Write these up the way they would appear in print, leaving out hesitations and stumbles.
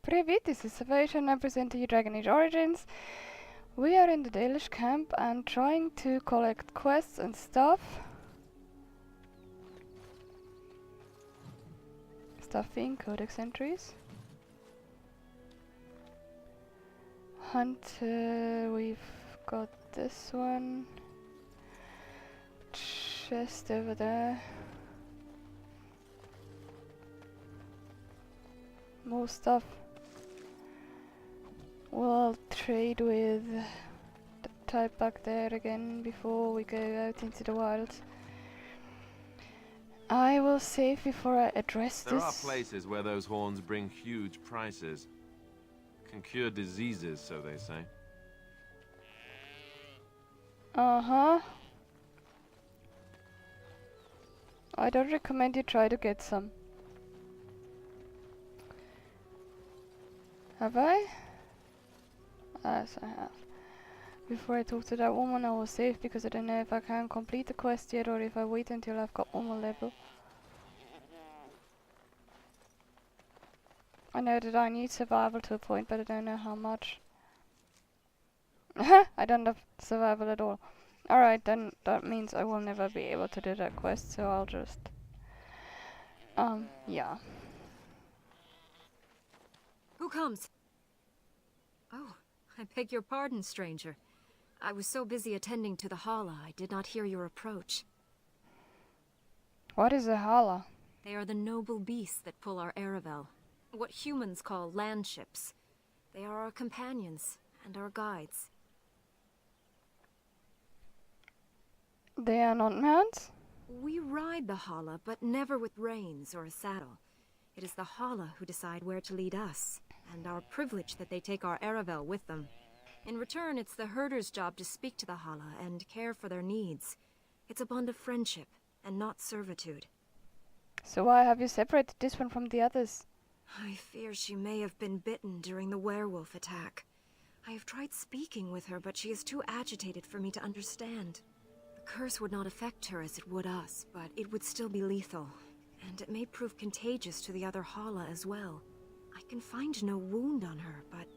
Привет, this is Salvation. I present to you Dragon Age Origins. We are in the Dalish camp and trying to collect quests and stuff. Stuffing, codex entries. Hunt, we've got this one. Chest over there. More stuff. We'll trade with the type back there again before we go out into the wilds. I will save before I address There this. are places where those horns bring huge prices. Can cure diseases, so they say. Uh-huh. I don't recommend you try to get some. Have I? Yes, I have. Before I talk to that woman, I will save because I don't know if I can complete the quest yet or if I wait until I've got one more level. I know that I need survival to a point, but I don't know how much. I don't have survival at all. Alright, then that means I will never be able to do that quest, so I'll just... yeah. Who comes? Oh, I beg your pardon, stranger. I was so busy attending to the Hala, I did not hear your approach. What is a hala? They are the noble beasts that pull our Aravel. What humans call land ships. They are our companions and our guides. They are not mounts? We ride the Hala, but never with reins or a saddle. It is the Hala who decide where to lead us, and our privilege that they take our Aravel with them. In return, it's the herder's job to speak to the Hala and care for their needs. It's a bond of friendship, and not servitude. So why have you separated this one from the others? I fear she may have been bitten during the werewolf attack. I have tried speaking with her, but she is too agitated for me to understand. The curse would not affect her as it would us, but it would still be lethal. And it may prove contagious to the other Hala as well. I can find no wound on her, but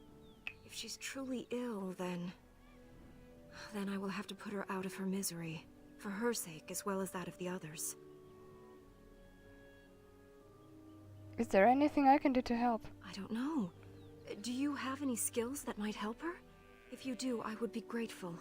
if she's truly ill, then I will have to put her out of her misery, for her sake as well as that of the others. Is there anything I can do to help? I don't know. Do you have any skills that might help her? If you do, I would be grateful.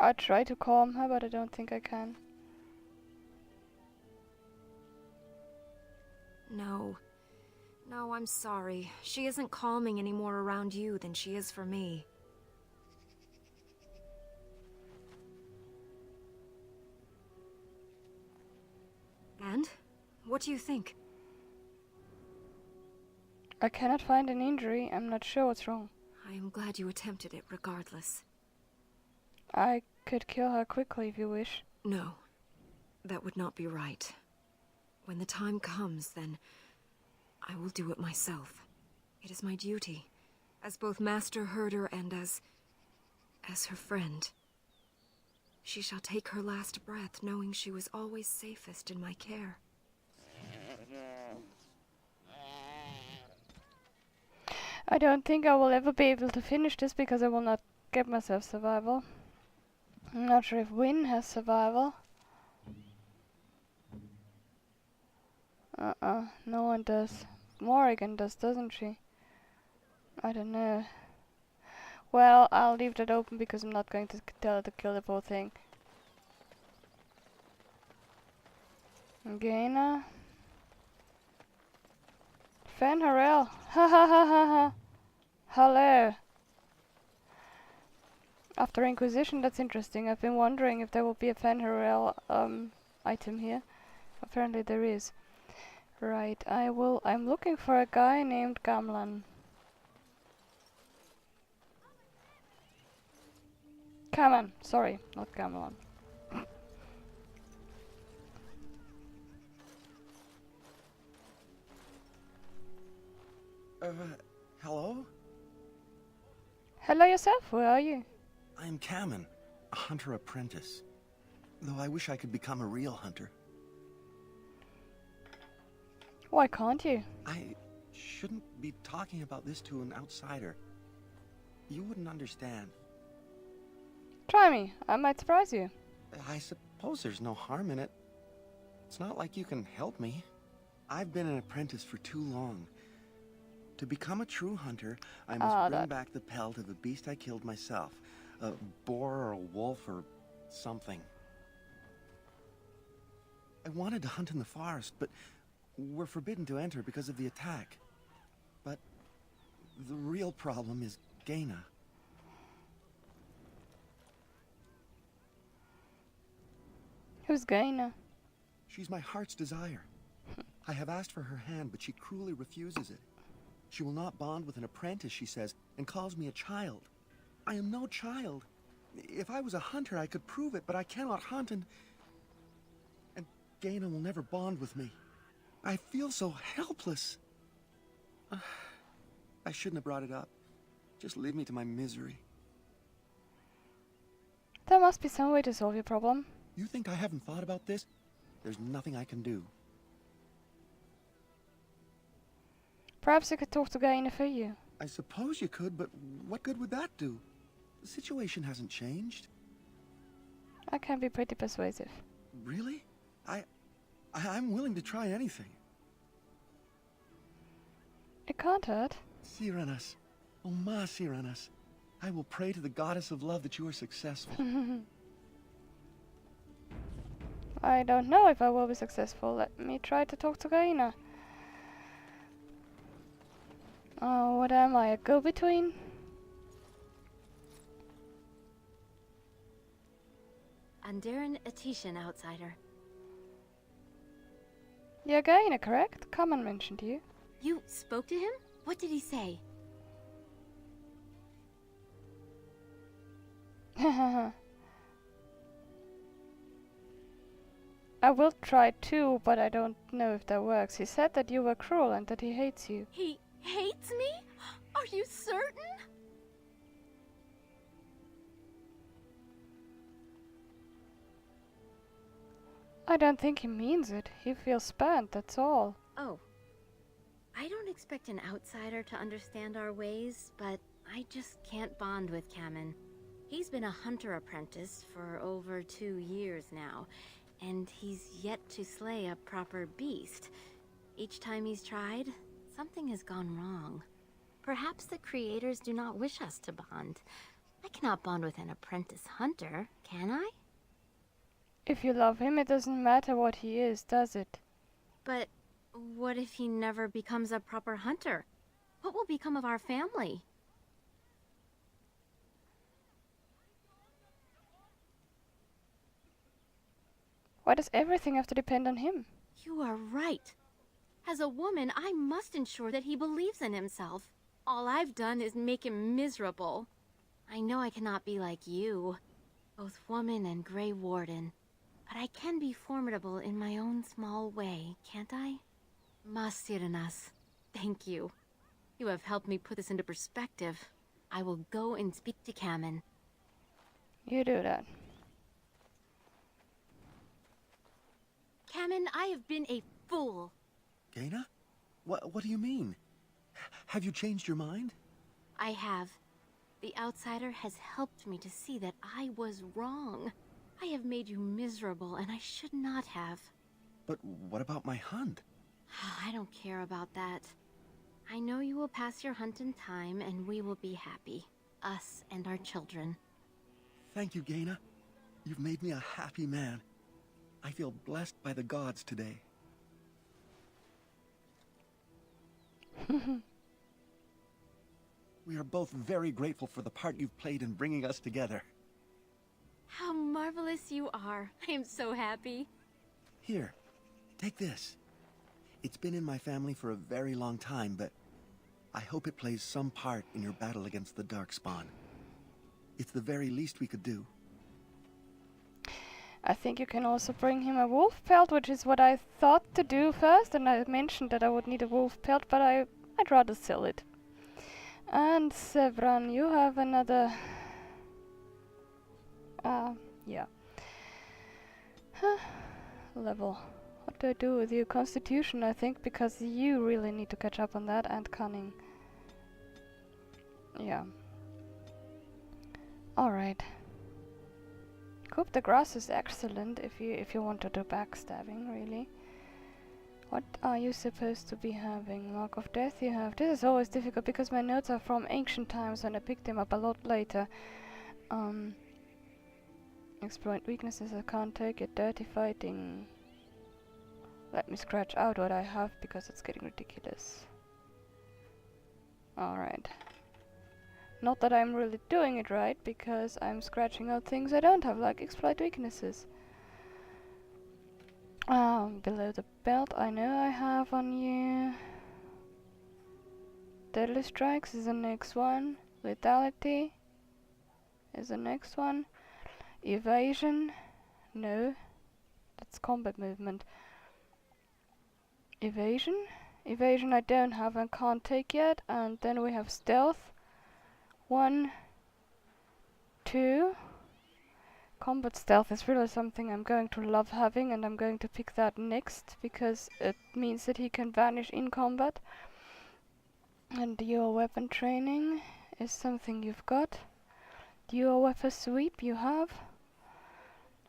I try to calm her, but I don't think I can. No. No, I'm sorry. She isn't calming any more around you than she is for me. And? What do you think? I cannot find an injury. I'm not sure what's wrong. I am glad you attempted it regardless. I could kill her quickly if you wish. No. That would not be right. When the time comes, then I will do it myself. It is my duty, as both master herder and as her friend. She shall take her last breath knowing she was always safest in my care. I don't think I will ever be able to finish this because I will not get myself survival. I'm not sure if Wynne has survival. No one does. Morrigan does, doesn't she? I don't know. Well, I'll leave that open because I'm not going to tell her to kill the poor thing. Gaina. Fan Harrell. Ha ha ha ha ha. Hello. After Inquisition, that's interesting. I've been wondering if there will be a Fan Harrell item here. Apparently there is. Right, I'm looking for a guy named Gamlan. Cameron, sorry, not Gamlan. Hello? Hello yourself, where are you? I'm Cameron. a hunter apprentice. Though I wish I could become a real hunter. Why can't you? I shouldn't be talking about this to an outsider. You wouldn't understand. Try me. I might surprise you. I suppose there's no harm in it. It's not like you can help me. I've been an apprentice for too long. To become a true hunter, I must bring back the pelt of a beast I killed myself. A boar or a wolf or something. I wanted to hunt in the forest, but we're forbidden to enter because of the attack. But the real problem is Gaina. Who's Gaina? She's my heart's desire. I have asked for her hand, but she cruelly refuses it. She will not bond with an apprentice, she says, and calls me a child. I am no child. If I was a hunter, I could prove it, but I cannot hunt, and Gaina will never bond with me. I feel so helpless. I shouldn't have brought it up. Just leave me to my misery. There must be some way to solve your problem. You think I haven't thought about this? There's nothing I can do. Perhaps you could talk to Gaina for you. I suppose you could, but what good would that do? The situation hasn't changed. I can be pretty persuasive. Really? I'm willing to try anything. It can't hurt. Cyranas. Oh, ma Cyranas. I will pray to the goddess of love that you are successful. I don't know if I will be successful. Let me try to talk to Gaina. Oh, what am I, a go-between? Andaran Atishan, outsider. You're Gaina, correct? Common mentioned you. You spoke to him? What did he say? I will try too, but I don't know if that works. He said that you were cruel and that he hates you. He hates me? Are you certain? I don't think he means it. He feels spent, that's all. Oh. I don't expect an outsider to understand our ways, but I just can't bond with Kamen. He's been a hunter apprentice for over 2 years now, and he's yet to slay a proper beast. Each time he's tried, something has gone wrong. Perhaps the creators do not wish us to bond. I cannot bond with an apprentice hunter, can I? If you love him, it doesn't matter what he is, does it? But what if he never becomes a proper hunter? What will become of our family? Why does everything have to depend on him? You are right. As a woman, I must ensure that he believes in himself. All I've done is make him miserable. I know I cannot be like you, both woman and Grey Warden, but I can be formidable in my own small way, can't I? Masiranas, thank you. You have helped me put this into perspective. I will go and speak to Kamen. You do that. Kamen, I have been a fool. Gaina? What do you mean? Have you changed your mind? I have. The outsider has helped me to see that I was wrong. I have made you miserable, and I should not have. But what about my hunt? I don't care about that. I know you will pass your hunt in time, and we will be happy. Us and our children. Thank you, Gaina. You've made me a happy man. I feel blessed by the gods today. We are both very grateful for the part you've played in bringing us together. How marvelous you are. I am so happy. Here, take this. It's been in my family for a very long time, but I hope it plays some part in your battle against the Darkspawn. It's the very least we could do. I think you can also bring him a wolf pelt, which is what I thought to do first, and I mentioned that I would need a wolf pelt, but I'd rather sell it. And Sevran, you have another Yeah. Level. What do I do with you? Constitution, I think, because you really need to catch up on that, and cunning. Yeah. Alright. Coup de grace is excellent if you want to do backstabbing, really. What are you supposed to be having? Mark of Death you have. This is always difficult because my notes are from ancient times and I picked them up a lot later. Exploit weaknesses, I can't take it. Dirty fighting. Let me scratch out what I have because it's getting ridiculous. Alright. Not that I'm really doing it right, because I'm scratching out things I don't have, like exploit weaknesses. Below the belt, I know I have on you. Deadly strikes is the next one. Lethality is the next one. Evasion, no, that's combat movement. Evasion I don't have and can't take yet. And then we have stealth. 1, 2. Combat stealth is really something I'm going to love having, and I'm going to pick that next because it means that he can vanish in combat. And dual weapon training is something you've got. Dual weapon sweep you have.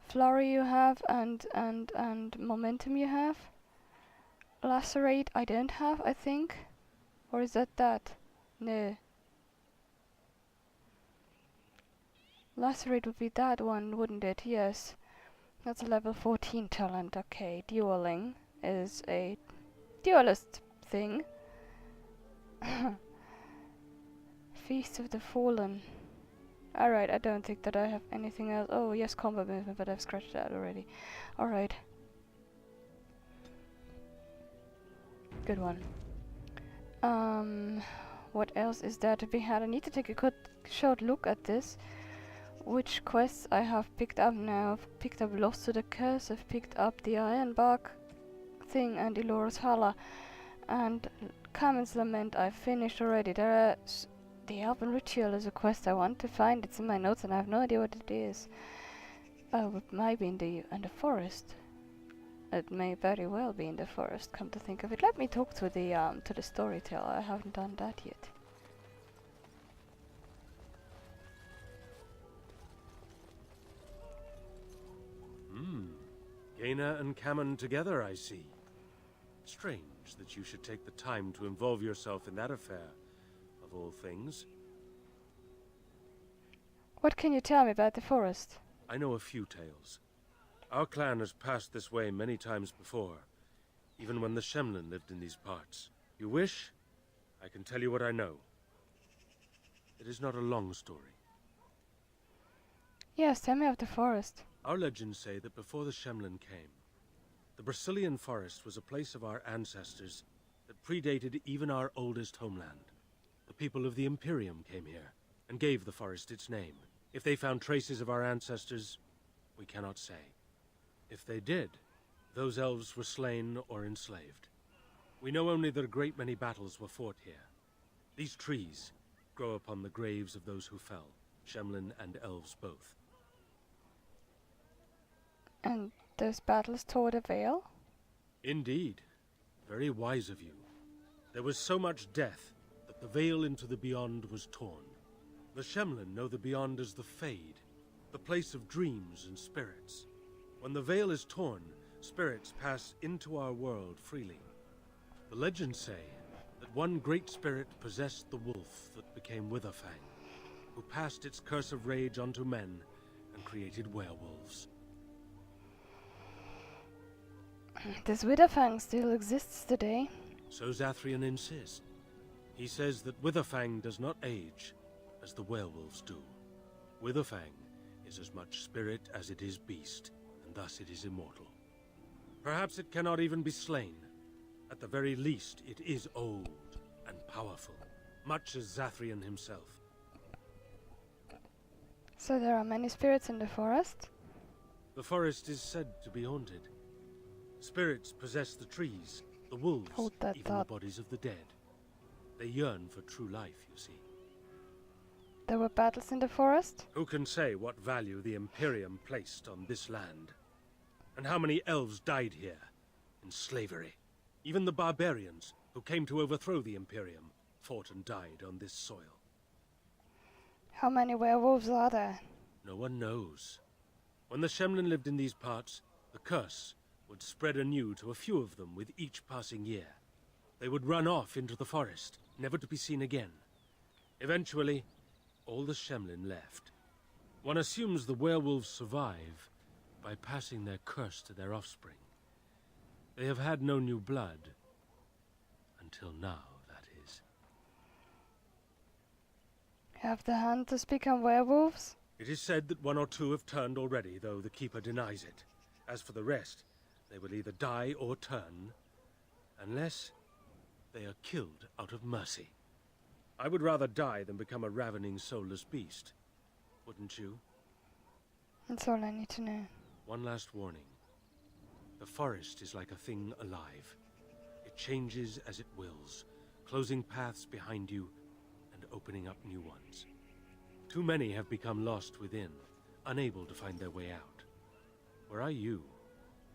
Flurry you have, and momentum you have. Lacerate I don't have, I think. Or is that? No. Lacerate would be that one, wouldn't it? Yes. That's a level 14 talent. Okay, dueling is a duelist thing. Feast of the Fallen. Alright, I don't think that I have anything else. Oh, yes, combat movement, but I've scratched that already. Alright. Good one. What else is there to be had? I need to take a good short look at this. Which quests I have picked up now. I've picked up Lost to the Curse, I've picked up the Ironbark thing and Elora's Hala. And Kamen's Lament I've finished already. The Elven Ritual is a quest I want to find. It's in my notes and I have no idea what it is. Oh, it might be in the forest. It may very well be in the forest, come to think of it. Let me talk to the storyteller. I haven't done that yet. Gaina and Kamen together, I see. Strange that you should take the time to involve yourself in that affair, of all things. What can you tell me about the forest? I know a few tales. Our clan has passed this way many times before, even when the Shemlin lived in these parts. You wish? I can tell you what I know. It is not a long story. Yes, tell me of the forest. Our legends say that before the Shemlin came, the Brazilian forest was a place of our ancestors that predated even our oldest homeland. The people of the Imperium came here and gave the forest its name. If they found traces of our ancestors, we cannot say. If they did, those elves were slain or enslaved. We know only that a great many battles were fought here. These trees grow upon the graves of those who fell, Shemlin and elves both. And those battles toward a veil? Indeed. Very wise of you. There was so much death that the veil into the Beyond was torn. The Shemlin know the Beyond as the Fade, the place of dreams and spirits. When the veil is torn, spirits pass into our world freely. The legends say that one great spirit possessed the wolf that became Witherfang, who passed its curse of rage onto men and created werewolves. This Witherfang still exists today. So Zathrian insists. He says that Witherfang does not age as the werewolves do. Witherfang is as much spirit as it is beast, and thus it is immortal. Perhaps it cannot even be slain. At the very least, it is old and powerful, much as Zathrian himself. So there are many spirits in the forest? The forest is said to be haunted. Spirits possess the trees, the wolves, even the bodies of the dead. They yearn for true life, you see. There were battles in the forest? Who can say what value the Imperium placed on this land? And how many elves died here, in slavery? Even the barbarians, who came to overthrow the Imperium, fought and died on this soil. How many werewolves are there? No one knows. When the Shemlin lived in these parts, the curse would spread anew to a few of them with each passing year. They would run off into the forest, never to be seen again. Eventually, all the Shemlin left. One assumes the werewolves survive by passing their curse to their offspring. They have had no new blood. Until now, that is. Have the hunters become werewolves? It is said that one or two have turned already, though the Keeper denies it. As for the rest, they will either die or turn, unless they are killed out of mercy. I would rather die than become a ravening, soulless beast. Wouldn't you? That's all I need to know. One last warning. The forest is like a thing alive. It changes as it wills, closing paths behind you and opening up new ones. Too many have become lost within, unable to find their way out. Were I you,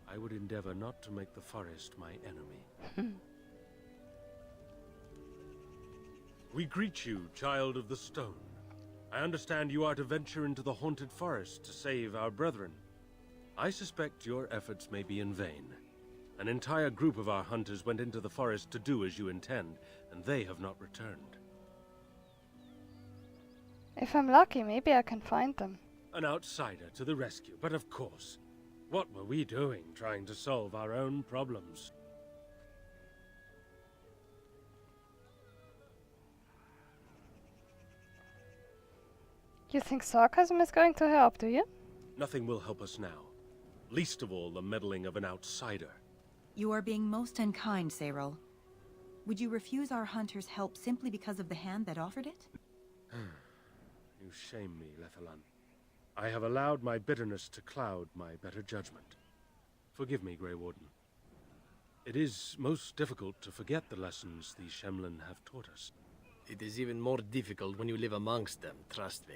I would endeavor not to make the forest my enemy. We greet you, child of the stone. I understand you are to venture into the haunted forest to save our brethren. I suspect your efforts may be in vain. An entire group of our hunters went into the forest to do as you intend, and they have not returned. If I'm lucky, maybe I can find them. An outsider to the rescue, but of course. What were we doing trying to solve our own problems? You think sarcasm is going to help, do you? Nothing will help us now. Least of all the meddling of an outsider. You are being most unkind, Cyril. Would you refuse our hunters' help simply because of the hand that offered it? You shame me, Lethalan. I have allowed my bitterness to cloud my better judgment. Forgive me, Grey Warden. It is most difficult to forget the lessons these Shemlin have taught us. It is even more difficult when you live amongst them, trust me.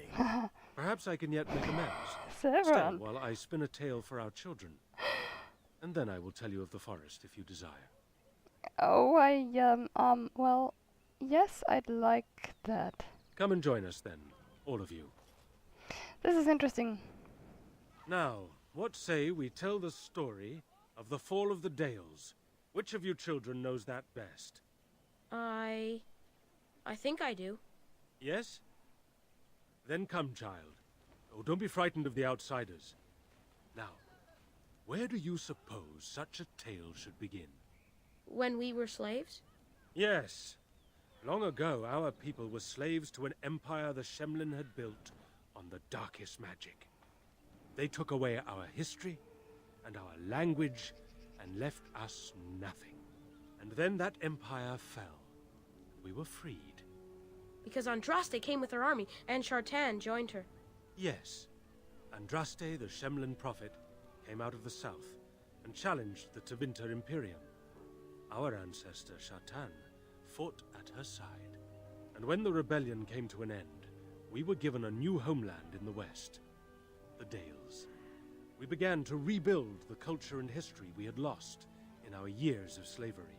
Perhaps I can yet make amends. Severin. Stay while I spin a tale for our children. And then I will tell you of the forest if you desire. Oh, well, yes, I'd like that. Come and join us then, all of you. This is interesting. Now, what say we tell the story of the fall of the Dales? Which of you children knows that best? I think I do. Yes? Then come, child. Oh, don't be frightened of the outsiders. Now, where do you suppose such a tale should begin? When we were slaves? Yes. Long ago, our people were slaves to an empire the Shemlin had built on the darkest magic. They took away our history and our language and left us nothing. And then that empire fell. We were freed. Because Andraste came with her army, and Shartan joined her. Yes. Andraste, the Shemlin prophet, came out of the south and challenged the Tevinter Imperium. Our ancestor, Shartan, fought at her side. And when the rebellion came to an end, we were given a new homeland in the west, the Dales. We began to rebuild the culture and history we had lost in our years of slavery.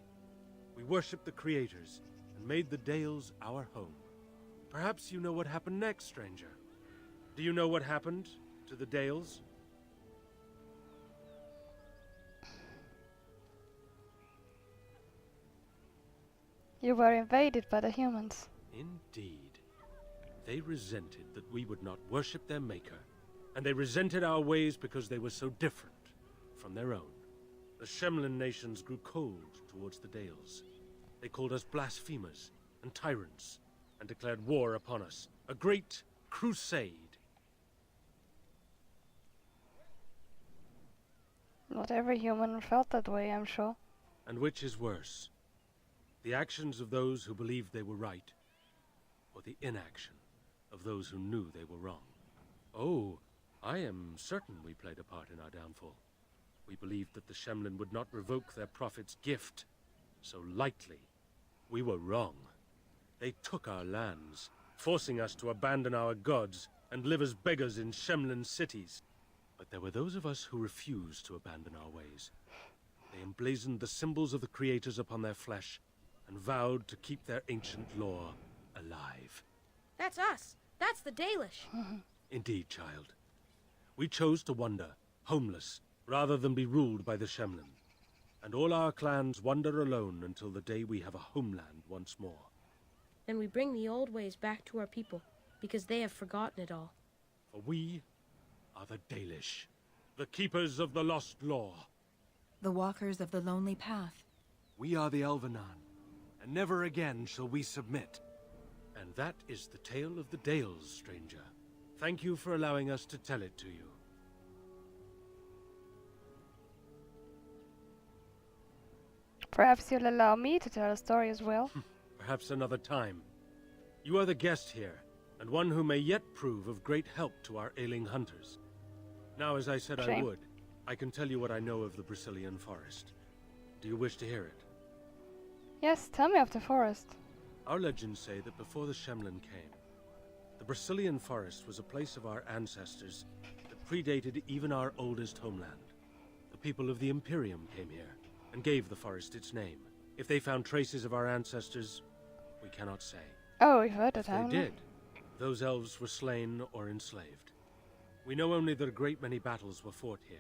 We worshipped the creators and made the Dales our home. Perhaps you know what happened next, stranger. Do you know what happened to the Dales? You were invaded by the humans. Indeed. They resented that we would not worship their maker, and they resented our ways because they were so different from their own. The Shemlin nations grew cold towards the Dales. They called us blasphemers and tyrants, and declared war upon us. A great crusade. Not every human felt that way, I'm sure. And which is worse? The actions of those who believed they were right, or the inaction of those who knew they were wrong? Oh, I am certain we played a part in our downfall. We believed that the Shemlin would not revoke their prophet's gift so lightly. We were wrong. They took our lands, forcing us to abandon our gods and live as beggars in Shemlin cities. But there were those of us who refused to abandon our ways. They emblazoned the symbols of the creators upon their flesh and vowed to keep their ancient lore alive. That's us. That's the Dalish. Indeed, child. We chose to wander, homeless, rather than be ruled by the Shemlin. And all our clans wander alone until the day we have a homeland once more. Then we bring the old ways back to our people, because they have forgotten it all. For we are the Dalish, the keepers of the lost lore. The walkers of the lonely path. We are the Elvenan, and never again shall we submit. And that is the tale of the Dales, stranger. Thank you for allowing us to tell it to you. Perhaps you'll allow me to tell a story as well. Perhaps another time. You are the guest here, and one who may yet prove of great help to our ailing hunters. Now, as I said I would, I can tell you what I know of the Brazilian forest. Do you wish to hear it? Yes, tell me of the forest. Our legends say that before the Shemlin came, the Brazilian forest was a place of our ancestors that predated even our oldest homeland. The people of the Imperium came here and gave the forest its name. If they found traces of our ancestors, we cannot say. Oh, we've heard that, If they did, those elves were slain or enslaved. We know only that a great many battles were fought here.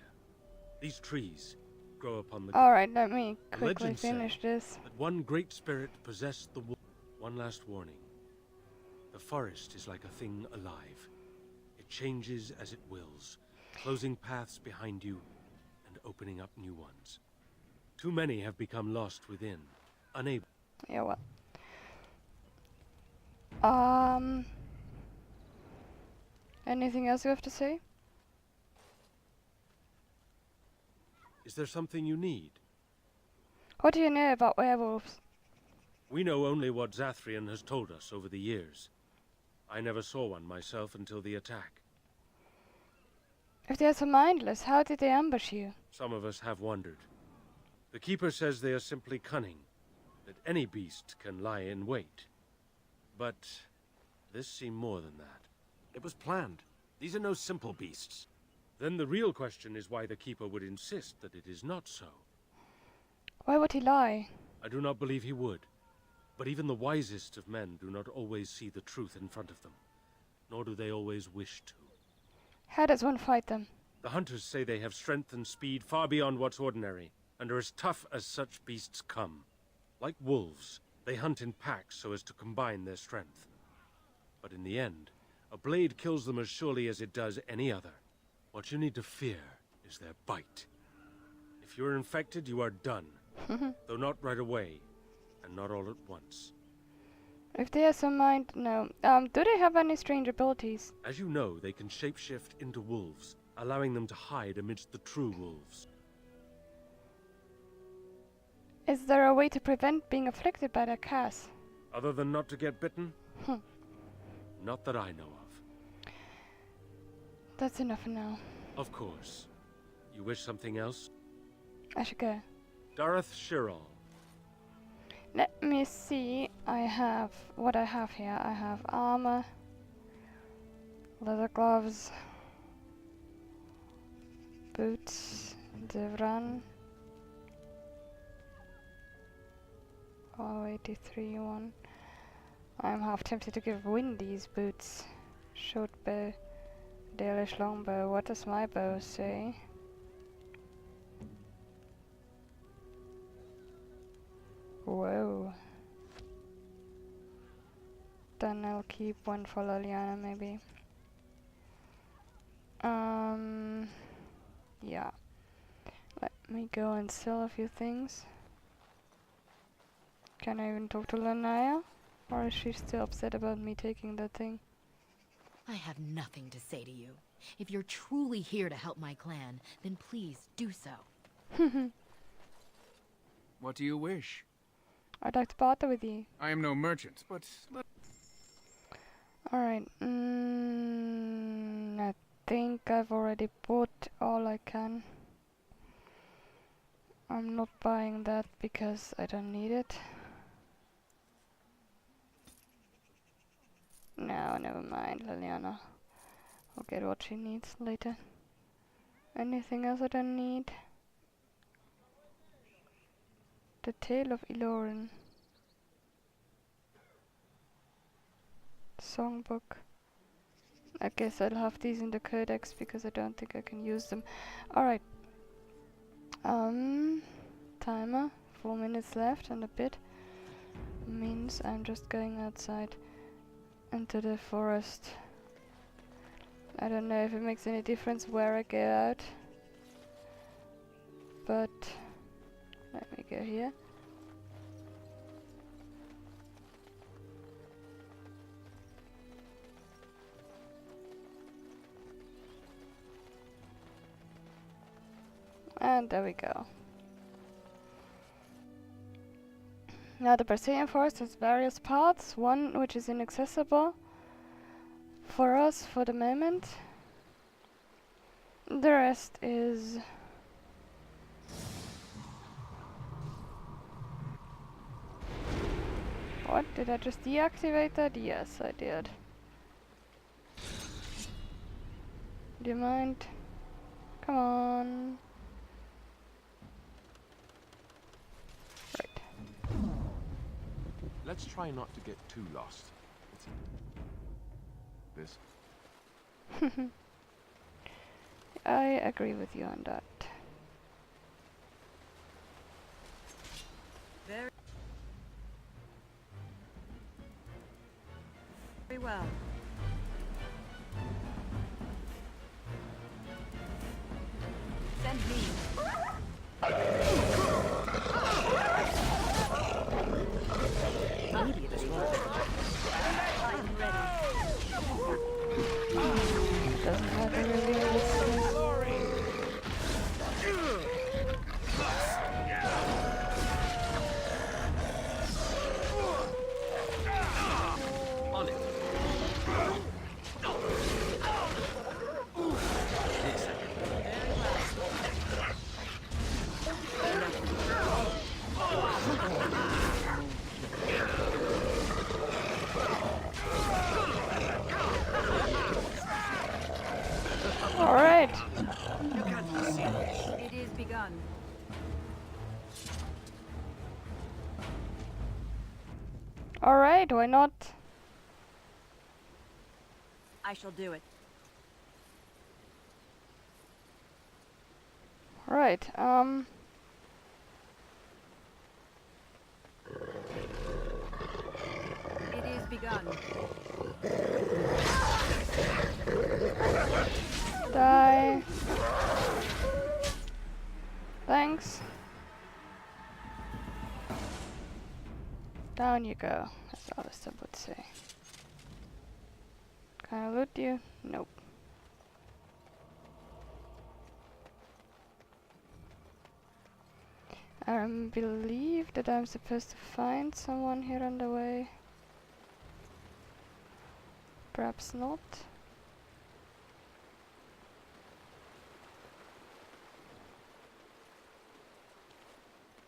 These trees grow upon the... Alright, let me quickly Legends finish say this. that one great spirit possessed the wood. One last warning. The forest is like a thing alive. It changes as it wills, closing paths behind you and opening up new ones. Too many have become lost within, unable... Yeah, well. Anything else you have to say? Is there something you need? What do you know about werewolves? We know only what Zathrian has told us over the years. I never saw one myself until the attack. If they are so mindless, how did they ambush you? Some of us have wondered. The Keeper says they are simply cunning, that any beast can lie in wait. But this seemed more than that. It was planned. These are no simple beasts. Then the real question is why the Keeper would insist that it is not so. Why would he lie? I do not believe he would. But even the wisest of men do not always see the truth in front of them, nor do they always wish to. How does one fight them? The hunters say they have strength and speed far beyond what's ordinary, and are as tough as such beasts come. Like wolves, they hunt in packs so as to combine their strength. But in the end, a blade kills them as surely as it does any other. What you need to fear is their bite. If you're infected, you are done. Though not right away, and not all at once. If they are so no. Do they have any strange abilities? As you know, they can shapeshift into wolves, allowing them to hide amidst the true wolves. Is there a way to prevent being afflicted by their curse? Other than not to get bitten? Not that I know of. That's enough for now. Of course. You wish something else? I should go. Dareth Shirol. Let me see. I have what I have here. I have armor, leather gloves, boots, Devran. Oh, 83 one. I'm half tempted to give Win these boots. Short bow, Dalish longbow. What does my bow say? Whoa. Then I'll keep one for Liliana, maybe. Yeah. Let me go and sell a few things. Can I even talk to Lanaya? Or is she still upset about me taking that thing? I have nothing to say to you. If you're truly here to help my clan, then please do so. What do you wish? I'd like to barter with you. I am no merchant, but... Alright. I think I've already bought all I can. I'm not buying that because I don't need it. No, No, never mind, Liliana. I'll get what she needs later. Anything else I don't need? The Tale of Ilorin. Songbook. I guess I'll have these in the codex because I don't think I can use them. Alright. Timer. 4 minutes left and a bit. Means I'm just going outside into the forest. I don't know if it makes any difference where I go out. But let me go here. And there we go. Now the Brazilian forest has various paths, one which is inaccessible for us for the moment. The rest is what? Did I just deactivate that? Yes, I did. Do you mind? Come on. Let's try not to get too lost. This. I agree with you on that. Very well. Send me. Doesn't matter really in this case. On it. Alright. It is begun. Alright, why not? I shall do it. Right, It is begun. die. Thanks. Down you go, as Alistair would say. Can I loot you? Nope. I believe that I'm supposed to find someone here on the way. Perhaps not.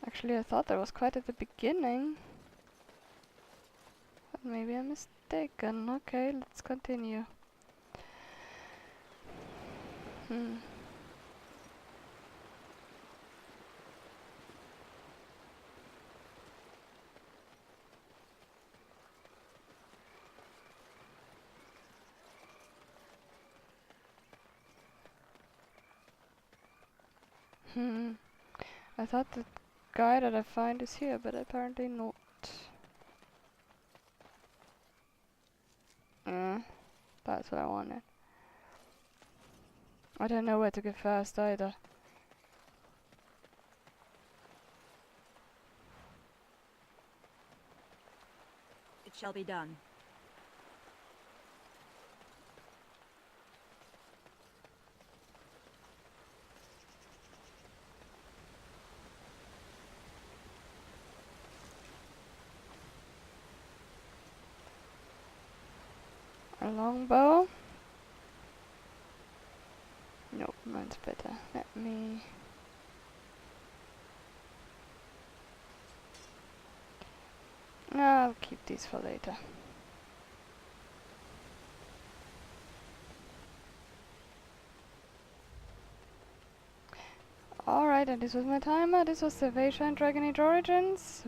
Actually, I thought that was quite at the beginning. But maybe I'm mistaken. Okay, let's continue. I thought the guy that I find is here, but apparently not. That's what I wanted. I don't know where to go first either. It shall be done. A longbow? Nope, mine's better. Let me... I'll keep these for later. Right, and this was my timer. This was Salvation and Dragon Age Origins.